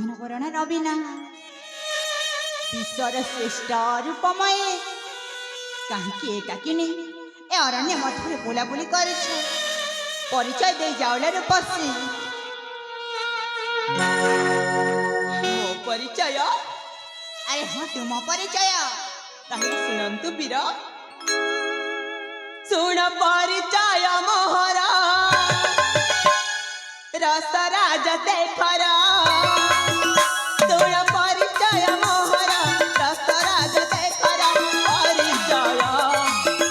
निर्जन वरण रवीना विश्वर श्रेष्ठ रूपमय कहीं एकाकिनी ए अरण्य मध्य बुलाबुली कर परिचय दे जाऊला रूपसी मो परिचय अरे हाँ तुम परिचय शुणु वीर शुण परिचय मोहरा रसराज शेखर शुण परिचय मोहरा रसराज शेखर परिचय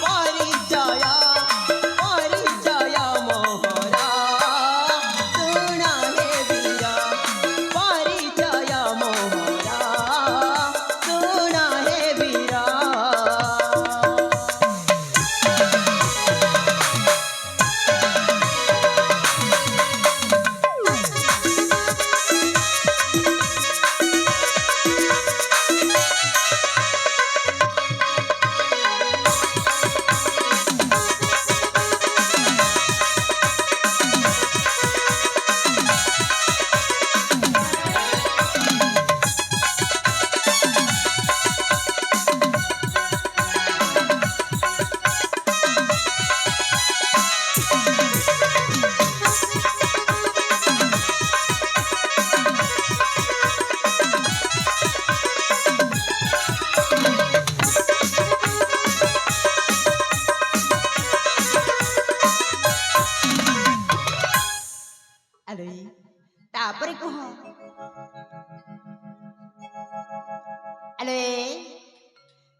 परिचय परिचय मोहरा शुण हे वीर परिचय मोहरा शुण हे वीर तापर कह अरे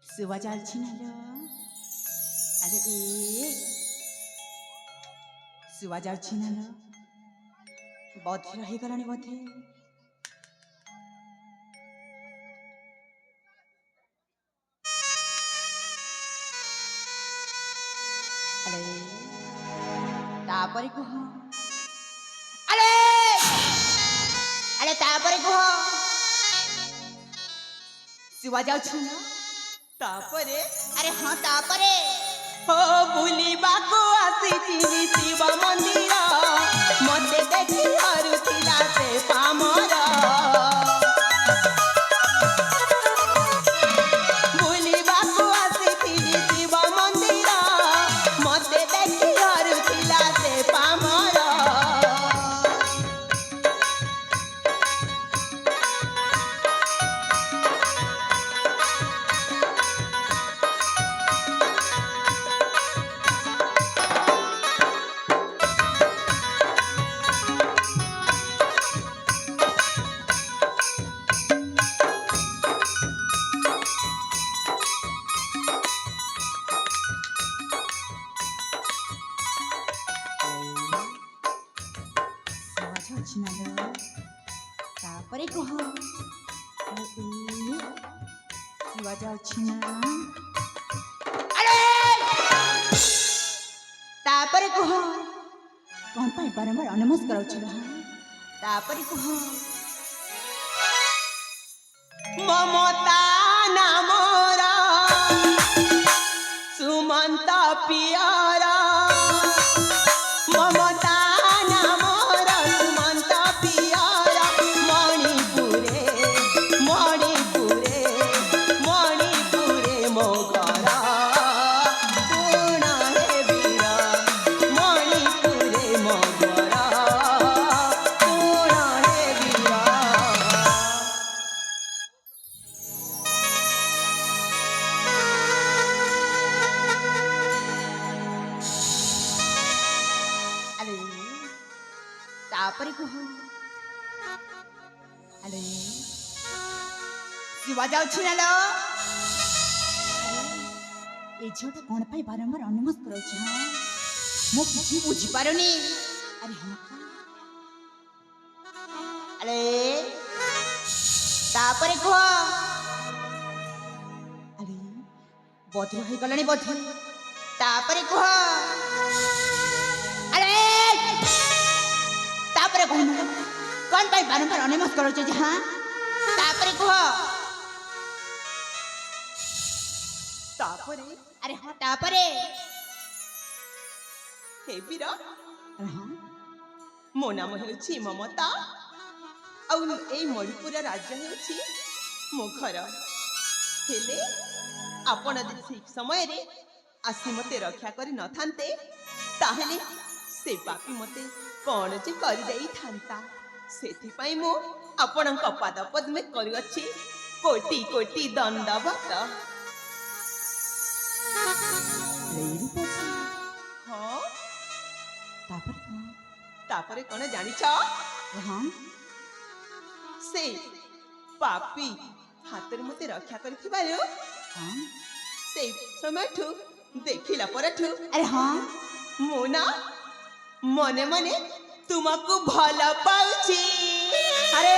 शुवा जालछि ना लो अरे ए शुवा जालछि ना लो बधे रही गलानी बधे अरे तापर कह अरे अरे तापर कह शुवा जाउछि ना तापरे अरे हाँ तापरे हो बुलिबाको आसिछि शिव मंदिर मते देखि हरुथिला से पामर बुलिबाको आसिछि शिव मंदिर मते देखि हरुथिला से पामर तापरे कह शुवा जाउछि ना अरे तापरे कह कौन पाई बारंबार अनमस्कार कराउछि ना तापरे कह ममता नामरा सुमंत पियारा ममता नामरा सुमंत पियारा मणिपुरे मणिपुरे मणिपुरे मो घर शुण हे वीर मणिपुरे मो घर शुण हे वीर तापरे कह अरे शुवा जाउछि ना लो ए झोटा कौन पाई बारंबार अनमस्कार कराउछि हाँ मो किछि बुझी पारुनी अरे हाँ अरे तापरे कह अरे बधे रही गलानी बधे तापरे कह अरे तापरे कहना कौन पाई बारंबार अनमस्कार कराउछि हाँ तापरे कह तापरे अरे हाँ तापरे हे वीर अरे हाँ मो नाम हेउछि ममता ଆଉ ଏଇ ମଣିପୁର ରାଜ୍ୟ ହେଉଛି ମୋ ଘର। ହେଲେ ଆପଣ ଯଦି ଠିକ ସମୟରେ ଆସି ମୋତେ ରକ୍ଷା କରି ନଥାନ୍ତେ ତାହେଲେ ସେ ପାପି ମୋତେ କ'ଣ ଯେ କରିଦେଇଥାନ୍ତା। ସେଥିପାଇଁ ମୁଁ ଆପଣଙ୍କ ପାଦ ପଦ୍ମେ କରୁଅଛି କୋଟି କୋଟି ଦଣ୍ଡବତ। ହଁ, ତାପରେ କ'ଣ ଜାଣିଛ? ସେ ପାପି ହାତରୁ ମୋତେ ରକ୍ଷା କରିଥିବାରୁ ସେଇ ସମୟଠୁ ଦେଖିଲା ପରଠୁ ମୁଁ ନା ମନେ ମନେ ତୁମକୁ ଭଲ ପାଉଛି। ଆରେ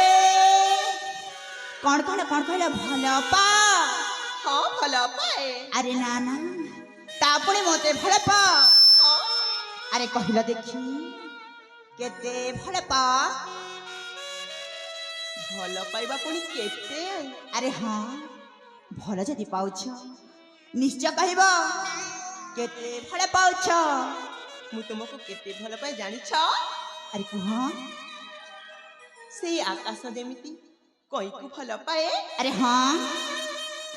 କ'ଣ କହିଲା ଭଲ ପା? ହଁ, ଭଲ ପାଏ। ଆରେ ନା ନା, ତା ପୁଣି ମତେ ଭଲ ପା? ହଁ, ଆରେ କହିଲ ଦେଖି କେତେ ଭଲ ପା? ଭଲ ପାଇବା ପୁଣି କେତେ? ଆରେ ହଁ, ଭଲ ଯଦି ପାଉଛ ନିଶ୍ଚୟ କହିବ କେତେ ଭଲ ପାଉଛ। ମୁଁ ତୁମକୁ କେତେ ଭଲ ପାଏ ଜାଣିଛ? ଆରେ କୁହ। ସେଇ ଆକାଶ ଯେମିତି କଇଁକୁ ଭଲ ପାଏ, ଆରେ ହଁ,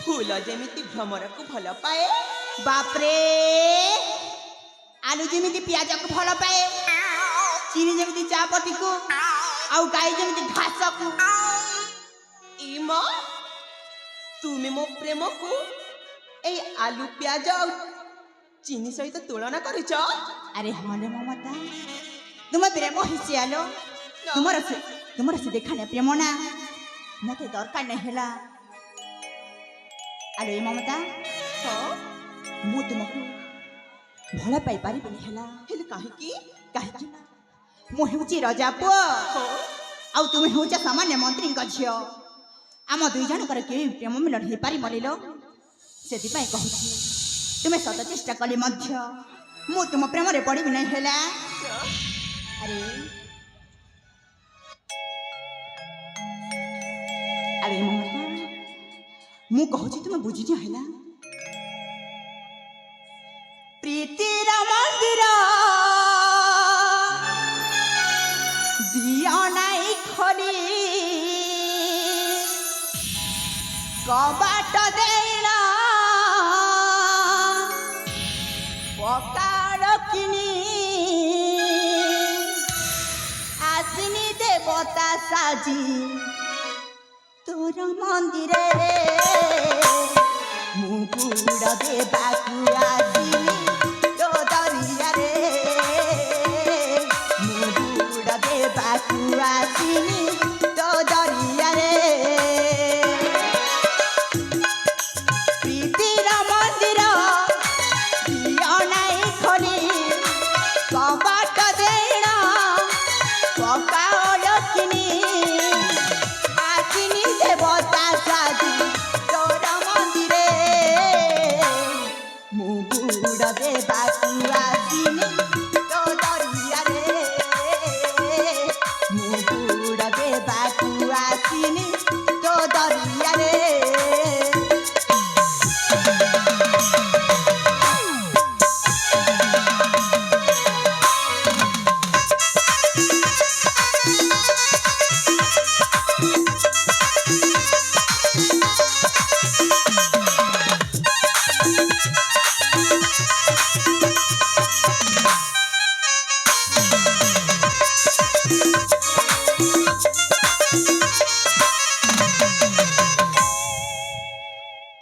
ଫୁଲ ଯେମିତି ଭ୍ରମରକୁ ଭଲ ପାଏ, ବାପରେ ଆଲୁ ଯେମିତି ପିଆଜକୁ ଭଲ ପାଏ, ଚିନି ଯେମିତି ଚା ପତିକୁ, ଆଉ ଗାଈ ଯେମିତି ଘାସକୁ। ଇମା ତୁମେ ମୋ ପ୍ରେମକୁ ଏଇ ଆଲୁ ପିଆଜ ଆଉ ଚିନି ସହିତ ତୁଳନା କରୁଛ? ଆରେ ହଁ ରେ ମମତା, ତୁମ ପ୍ରେମ ହିସି ଆଲୋ। ତୁମର ସେ ଦେଖାଣିଆ ପ୍ରେମ ନା ମତେ ଦରକାର ନାହିଁ ହେଲା। ଆଲୋ ଏ ମମତା, ହଁ, ମୁଁ ତୁମକୁ ଭଲ ପାଇପାରିବିନି ହେଲା। ହେଲେ କାହିଁକି? କାହିଁକି ନା ମୁଁ ହେଉଛି ରଜା ପୁଅ, ହଁ, ଆଉ ତୁମେ ହେଉଛ ସାମାନ୍ୟ ମନ୍ତ୍ରୀଙ୍କ ଝିଅ। ଆମ ଦୁଇ ଜଣଙ୍କର କେବେ ପ୍ରେମ ମିଳନ ହେଇପାରିବନି ଲୋ। ସେଥିପାଇଁ କହୁଛି ତୁମେ ସତ ଚେଷ୍ଟା କଲେ ମଧ୍ୟ ମୁଁ ତୁମ ପ୍ରେମରେ ପଡ଼ିବି ନାହିଁ ହେଲା। ଆରେ ଆରେ ମମତା, ମୁଁ କହୁଛି ତୁମେ ବୁଝିଛ ହେଲା। ପ୍ରୀତିର ମନ୍ଦିର ଦିଅ ନାଇଁ ଖୋଲି, କବାଟ ଦେଇନା ପକାଳ କିଣି, ଆସିନି ଦେବତା ସାଜି ତୋର ମନ୍ଦିରେ, ମୁଁ ବୁଡ଼ ଦେବାକୁ ଆସିନି ତୋ ଦରିଆରେ, ମୁଁ ବୁଡ଼ ଦେବାକୁ ଆସିନି ତୋ ଦରିଆରେ। ପ୍ରୀତିର ମନ୍ଦିର ଦିଅ ନାଇଁ ଖୋଲି, କବାଟ ଦେଇନା ପକାଳ କିଣି, ଆସିନି ଦେବତା ସାଜି ତୋର ମନ୍ଦିରେ, ମୁଁ ବୁଡ଼ ଦେବାକୁ ଆସିନି ତୋ ଦରିଆରେ, ମୁଁ ବୁଡ଼ ଦେବାକୁ ଆସିନି ତୋ ଦରିଆରେ।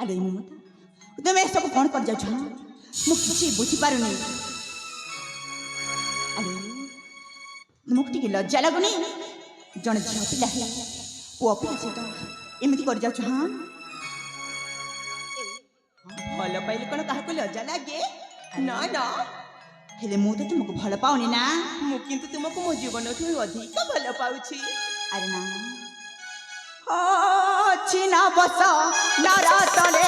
ଆରେ ମମତା, ତୁମେ ଏସବୁ କ'ଣ କରି ଯାଉଛ? ମୁଁ କିଛି ବୁଝିପାରୁନି। ଆରେ ତୁମକୁ ଟିକେ ଲଜ୍ଜା ଲାଗୁନି? ଜଣେ ଝିଅ ପିଲା ହେଲା ପୁଅ ପିଲା ସହିତ ଏମିତି କରି ଯାଉଛ? ହଁ, ଭଲ ପାଇଲେ କ'ଣ କାହାକୁ ଲଜ୍ଜା ଲାଗେ? ନା ନା, ହେଲେ ମୁଁ ତ ତୁମକୁ ଭଲ ପାଉନି ନା। ମୁଁ କିନ୍ତୁ ତୁମକୁ ମୋ ଜୀବନଠୁ ଅଧିକ ଭଲ ପାଉଛି। ଆରେ ନା, ଚିନା ବସ ନର ତଳେ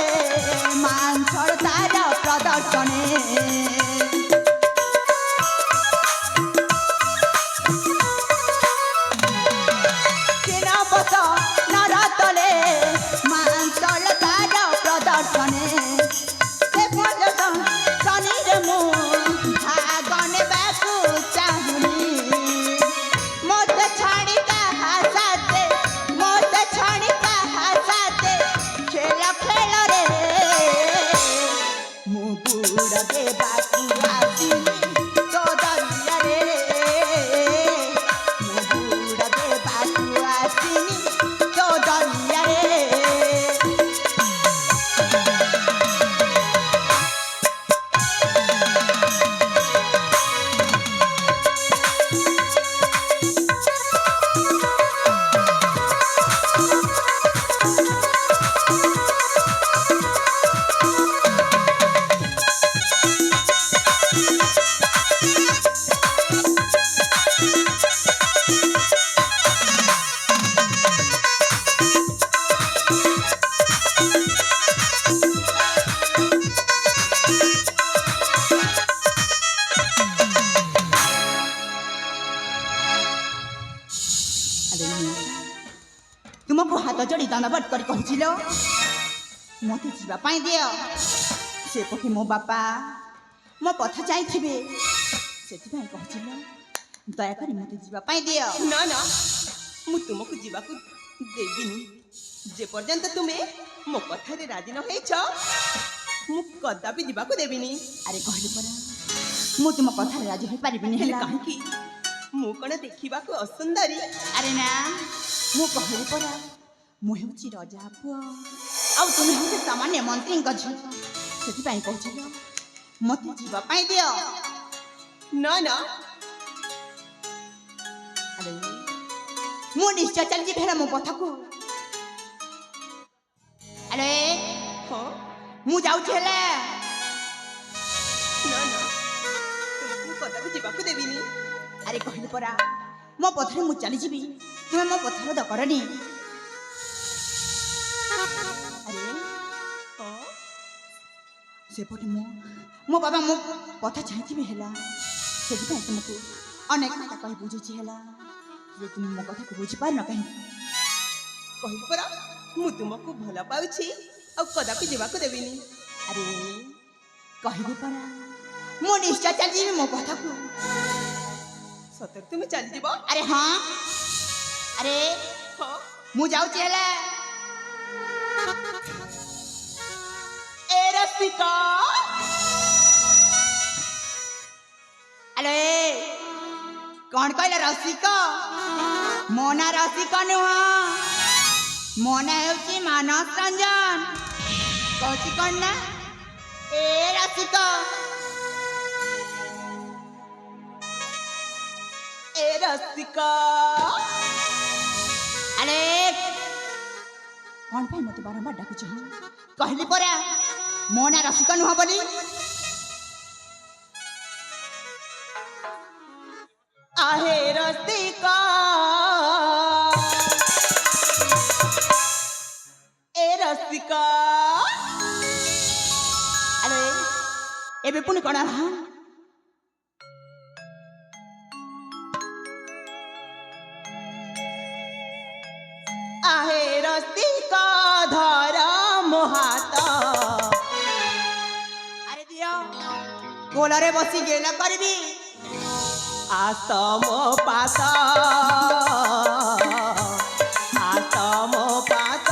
ମାଂସର ତାର ପ୍ରଦର୍ଶନେ, ଚିନା ବସ ନର ତଳେ ମାଂସର ତାର ପ୍ରଦର୍ଶନେ, ସେ ପର୍ଯ୍ୟନ୍ତ ଶନିରେ ମୁଁ ଭାଗ ନେବାକୁ ଚାହୁଁନି, ମୋତେ ଛାଡ଼ି କାହା ସାଥେ ଦେବାକୁ ଆସିନି ତୋ ଦରିଆରେ ମୁଁ ବୁଡ଼ ଦେବାକୁ ଆସିନି ତୋ ଦରିଆରେ ତୁମକୁ ହାତ ଯୋଡ଼ି ଦଣ୍ଡବତ କରି କହିছিল ମୋତେ ଯିବା ପାଇଁ ଦିଅ ସେପଟେ ମୋ ବାପା ମୋ ପଥ ଚାହିଁଥିବେ ସେଥିପାଇଁ କହିছিল ଦୟାକରି ମୋତେ ଯିବା ପାଇଁ ଦିଅ ନା ନା ମୁଁ ତୁମକୁ ଯିବାକୁ ଦେବିନି ଯେପର୍ଯ୍ୟନ୍ତ ତୁମେ ମୋ କଥାରେ ରାଜି ନ ହେଇଛ ମୁଁ କଦାପି ଯିବାକୁ ଦେବିନି। ଆରେ କହିଲି ପରା ମୁଁ ତୁମ କଥାରେ ରାଜି ହୋଇପାରିବିନି ହେଲେ ହେଲା କାହିଁକି ମୁଁ କଣ ଦେଖିବାକୁ ଅସୁନ୍ଦରୀ? ଆରେ ନା ମୁଁ କହିଲି ପରା ମୁଁ ହେଉଛି ରଜା ପୁଅ ଆଉ ତୁମେ ହେଉଛି ସାମାନ୍ୟ ମନ୍ତ୍ରୀଙ୍କ ଝିଅ ସେଥିପାଇଁ କହୁছিল ମୋତେ ଯିବା ପାଇଁ ଦିଅ ନା ନା ଆରେ ମୁଁ ନିଶ୍ଚୟ ଚାଲିଯିବି ହେଲା ମୋ ପଥକୁ ଆରେ ହଁ ମୁଁ ଯାଉଛି ହେଲେ ନା ନା ତୁମକୁ ମୁଁ କଦାପି ଯିବାକୁ ଦେବିନି। ଆରେ କହିଲି ପରା ମୋ ପଥରେ ମୁଁ ଚାଲିଯିବି ତୁମେ ମୋ ପଥର ଦକରନି ଆରେ ହଁ ସେପଟେ ମୋ ବାବା ମୋ ପଥ ଚାହିଁଥିବେ ହେଲା ସେଥିପାଇଁ ତୁମକୁ ଅନେକ କଥା କହି ବୁଝୁଛି ହେଲା ଯେ ତୁମେ ମୋ କଥାକୁ ବୁଝିପାରୁନ କାହିଁକି କହିଲି ପରା ମୁଁ ତୁମକୁ ଭଲ ପାଉଛି ଆଉ କଦାପି ଯିବାକୁ ଦେବିନି। ଆରେ କହିଲି ପରା ମୁଁ ନିଶ୍ଚୟ ଚାଲିଯିବି ମୋ ପଥକୁ ସତରେ ତୁମେ ଚାଲିଯିବ? ଆରେ ହଁ ଆରେ ହଁ ମୁଁ ଯାଉଛି ହେଲେ ଏ ରସିକା ଆରେ କଣ କହିଲେ ରସିକ ମୋ ନା ରସିକ ନୁହଁ ମୋ ନା ହେଉଛି ମାନସ ରଞ୍ଜନ କହୁଛି କଣ ନା ଏ ରସିକ ଏ ରସିକା ଆରେ କଣ ପାଇଁ ମତେ ବାରମ୍ବାର ଡାକୁଛ କହିଲି ପରା ମୋ ନା ରସିକ ନୁହଁ ବୋଲି आहे रसिका ए रसिका ଆରେ ଏବେ ପୁଣି କଣ ହେଲା आहे रसिका धर मोहात ଆରେ ଦିଅ କୋଳରେ ବସି ଗେଲା କରିବି आसम पात आसम पात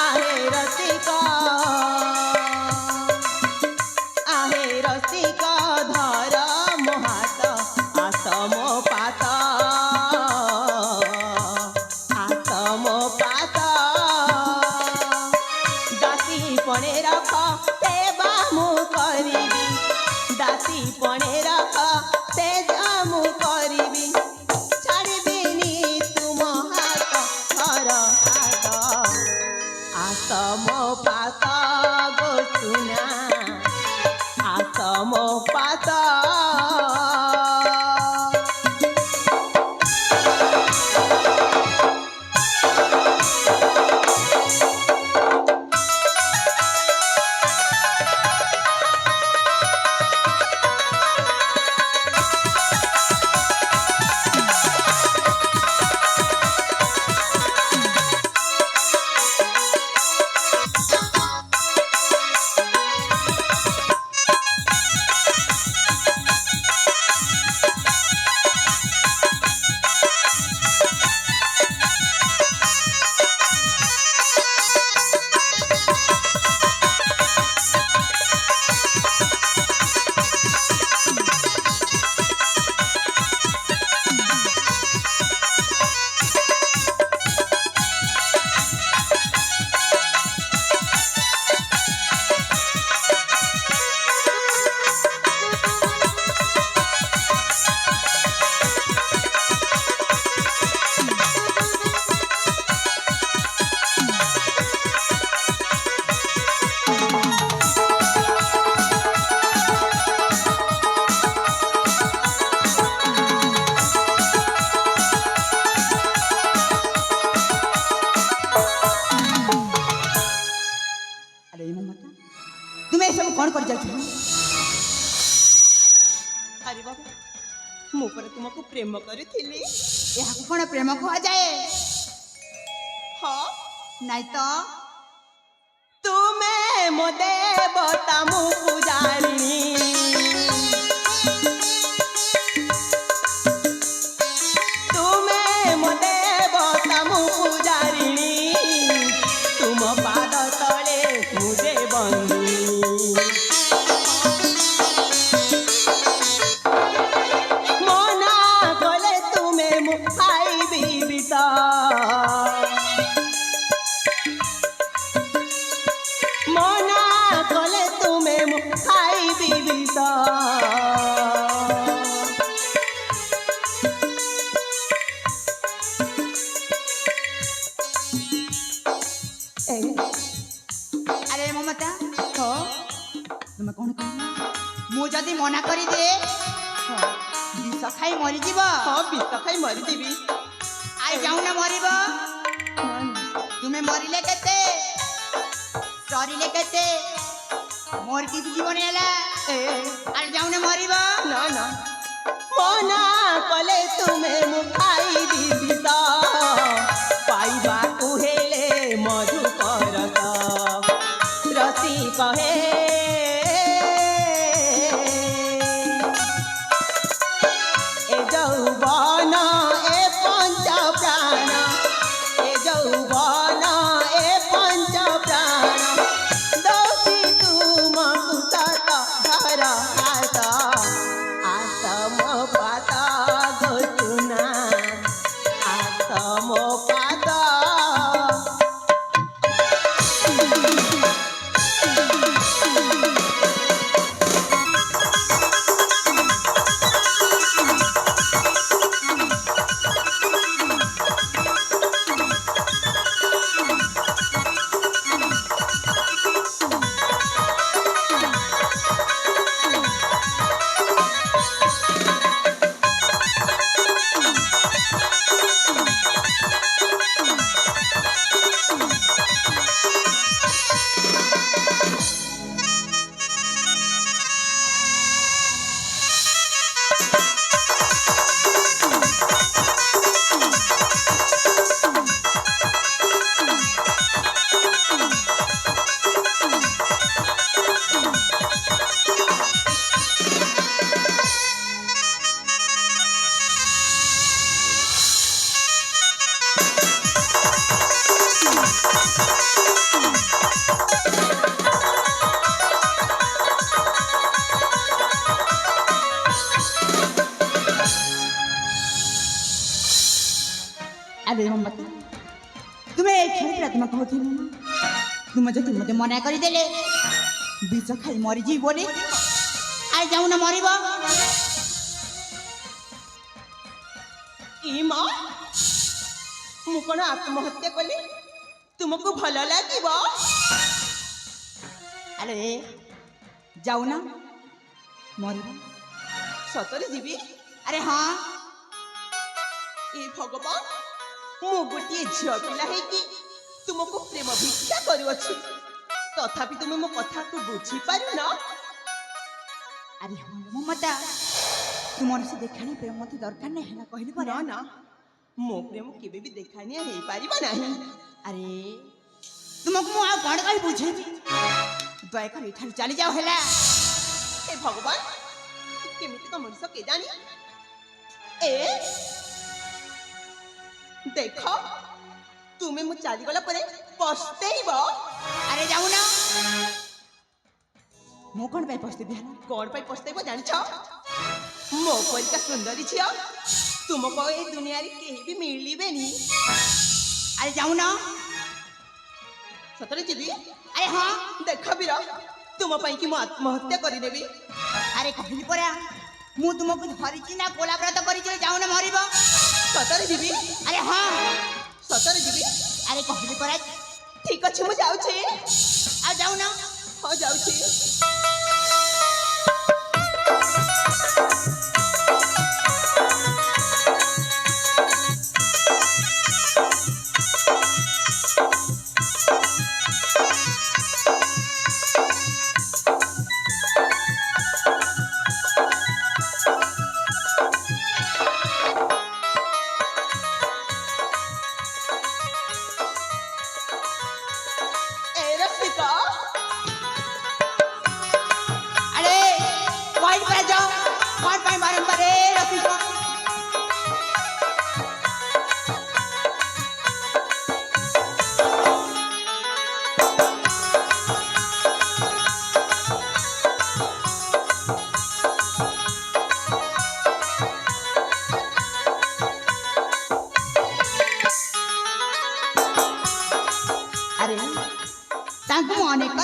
आहे रसिका धर मोहात आसम पात दासी पणे रख सेवा मु करिबी दासी पणे रख ଏସବୁ କ'ଣ କରି ଯାଉଛୁ? ଆରେ ବାବା ମୁଁ ପରା ତୁମକୁ ପ୍ରେମ କରିଥିଲି। ଏହାକୁ କ'ଣ ପ୍ରେମ କୁହାଯାଏ? ହଁ ନାଇଁ ତ। ତୁମେ ମୋ ଦେବତା ମୁଁ ପୂଜାରିଣୀ। ତୁମେ ମୋ ଦେବତା ମୁଁ ପୂଜାରିଣୀ। ତୁମ ପାଦ ତଳେ ମୁଁ ଯେ ବନ୍ଦିନୀ। ମନା କଲେ ତୁମେ ମୁଁ ଖାଇବି ବିଷ। ମନା କଲେ ତୁମେ ମୁଁ ଖାଇବି ବିଷ। ଆରେ ମମତା ତୁମେ କ'ଣ କହିଲ? ମୁଁ ଯଦି ମନା କରିଦିଏ ବିଷ ଖାଇ ମରିଯିବ। ହଁ ବିଷ ଖାଇ ମରିଯିବି। ଆଇ ଯାଉନା ମରିବ। ତୁମେ ମରିଲେ କେତେ ସରିଲେ କେତେ ମୋର କିଛି ଜୀବନ ହେଲା। ଆରେ ଯାଉନା ମରିବ। ନା ନା ମନା କଲେ ତୁମେ ମୁଁ ଖାଇବି ବିଷ। ପାଇବାକୁ ହେଲେ ମଧୁକର ରସି କହେ ଏ ଯୌବନ ଏ ପଞ୍ଚ ପ୍ରାଣ। ଏ ଯୌବନ ଏ ପଞ୍ଚ ପ୍ରାଣ। ଦଉଛି ତୁମକୁ ସତ ଧର ହାତ। ଆସ ମୋ ପାଦ ଗୋଟୁନା। ଆସ ମୋ ପାଦ। ଆରେ ମମତା ତୁମେ ଖେଳିଥିଲା ତୁମେ କହୁଥିଲ ନା ତୁମେ ଯଦି ମୋତେ ମନା କରିଦେଲେ ବିଷ ଖାଇ ମରିଯିବି ବୋଲି। ଆଇ ଯାଉନା ମରିବ। ଇ ମା ମୁଁ କ'ଣ ଆତ୍ମହତ୍ୟା କଲି ତୁମକୁ ଭଲ ଲାଗିବ? ଆରେ ଯାଉନା ମରିବ। ସତରେ ଯିବି? ଆରେ ହଁ। ଏ ଭଗବାନ ମୁଁ ଗୋଟିଏ ଝିଅ ପିଲା ହେଇକି ତୁମକୁ ପ୍ରେମ ଭିକ୍ଷା କରୁଅଛି ତଥାପି ତୁମେ ମୋ କଥାକୁ ବୁଝିପାରୁନ। ଆରେ ହଁ ମମତା ତୁମର ସେ ଦେଖାଣି ପ୍ରେମ ମତେ ଦରକାର ନାହିଁ ହେଲା କହିଲି ପରା। ନା ନା ମୋ ପ୍ରେମ କେବେ ବି ଦେଖାଣିଆ ହେଇପାରିବ ନାହିଁ। ଆରେ ତୁମକୁ ମୁଁ ଆଉ କ'ଣ କହି ବୁଝେଇବି? ଦୟାକରି ଏଠାରୁ ଚାଲିଯାଅ ହେଲା। हे भगवान केमितिका मनुष्य केजानी ए देख तुम्हें मु चली गला परे पछतेइबो। अरे जाऊ ना मु कौन पे पछतेबी हला कौन पे पछतेइबो जानिछ मो परिका सुंदरी छियो तुमको ए दुनिया रे केही भी मिलिबेनी। अरे जाऊ ना सतरे जीवी। अरे हाँ देख बीर तुम पई कि मु आत्महत्या करि देबी। अरे कहली परा मु तुमको धरिची ना कोलाब्रत करिछि जाऊ ना मरिबो। सतरे जीवी। अरे हाँ सतरे जीवी। अरे कहली परा ठीक अछि मु जाउछि। आ जाऊ ना हो जाउछि।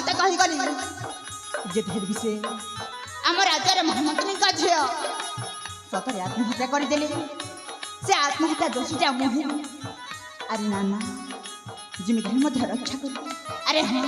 ସତ କହିଗଲି ଯେତେ ହେଲେ ବି ସେ ଆମ ରାଜ୍ୟର ମହାମନ୍ତ୍ରୀଙ୍କ ଝିଅ ସତରେ ଆତ୍ମହତ୍ୟା କରିଦେଲେ। ସେ ଆତ୍ମହତ୍ୟା ଦୋଷୀଟା ମୁଁ। ଆରେ ନା ନା ଯେମିତି ମଧ୍ୟ ରକ୍ଷା କରି। ଆରେ ହଁ